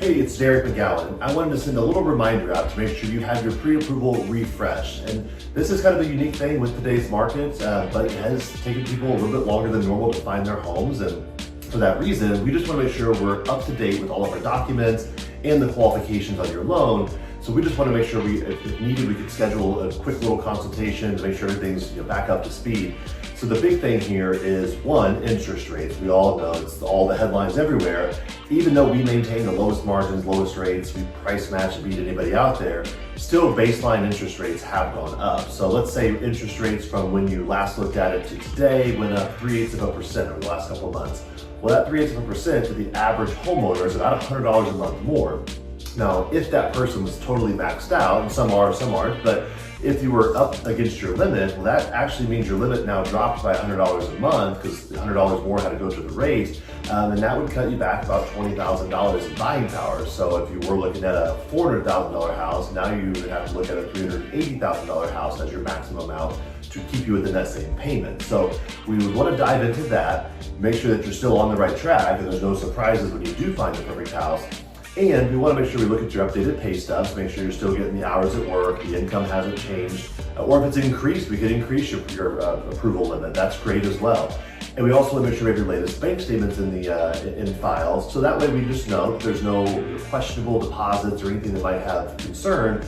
Hey, it's Derek McGowan. I wanted to send a little reminder out to make sure you have your pre-approval refreshed. And this is kind of a unique thing with today's market, but it has taken people a little bit longer than normal to find their homes. And for that reason, we just want to make sure we're up to date with all of our documents and the qualifications on your loan. So we just want to make sure if needed, we could schedule a quick little consultation to make sure everything's back up to speed. So the big thing here is, one, interest rates. We all know it's all the headlines everywhere. Even though we maintain the lowest margins, lowest rates, we price match and beat anybody out there, still baseline interest rates have gone up. So let's say interest rates from when you last looked at it to today went up 0.3% over the last couple of months. Well, that 0.3% to the average homeowner is about $100 a month more. Now, if that person was totally maxed out, and some are, some aren't, but if you were up against your limit, well, that actually means your limit now dropped by $100 a month because $100 more had to go to the rate, and that would cut you back about $20,000 in buying power. So if you were looking at a $400,000 house, now you would have to look at a $380,000 house as your maximum amount to keep you within that same payment. So we would want to dive into that, make sure that you're still on the right track and there's no surprises when you do find the perfect house. And we want to make sure we look at your updated pay stubs, make sure you're still getting the hours at work, the income hasn't changed, or if it's increased, we could increase your approval limit. That's great as well. And we also want to make sure we have your latest bank statements in files, so that way we just know that there's no questionable deposits or anything that might have concern.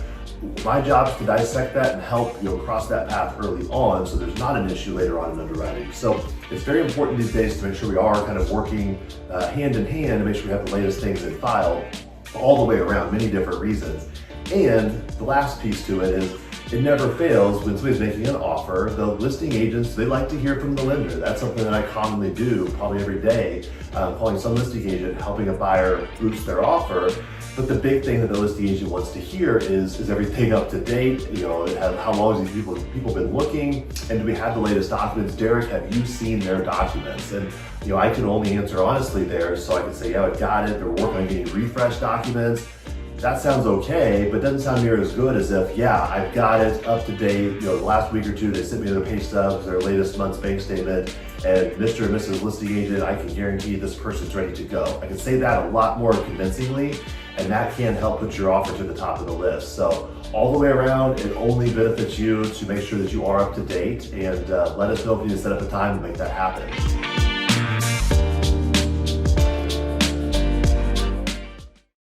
My job is to dissect that and help cross that path early on so there's not an issue later on in underwriting. So it's very important these days to make sure we are kind of working hand in hand to make sure we have the latest things in file all the way around, many different reasons. And the last piece to it is it never fails when somebody's making an offer. The listing agents, they like to hear from the lender. That's something that I commonly do probably every day, calling some listing agent, helping a buyer boost their offer. But the big thing that the listing agent wants to hear is everything up to date? How long has these people been looking? And do we have the latest documents? Derek, have you seen their documents? And I can only answer honestly there, so I can say, yeah, I got it. They're working on getting refresh documents. That sounds okay, but doesn't sound near as good as if, yeah, I've got it up to date. The last week or two, they sent me their pay stubs, their latest month's bank statement, and Mr. and Mrs. Listing Agent, I can guarantee this person's ready to go. I can say that a lot more convincingly, and that can help put your offer to the top of the list. So all the way around, it only benefits you to make sure that you are up to date, and let us know if you need to set up a time to make that happen.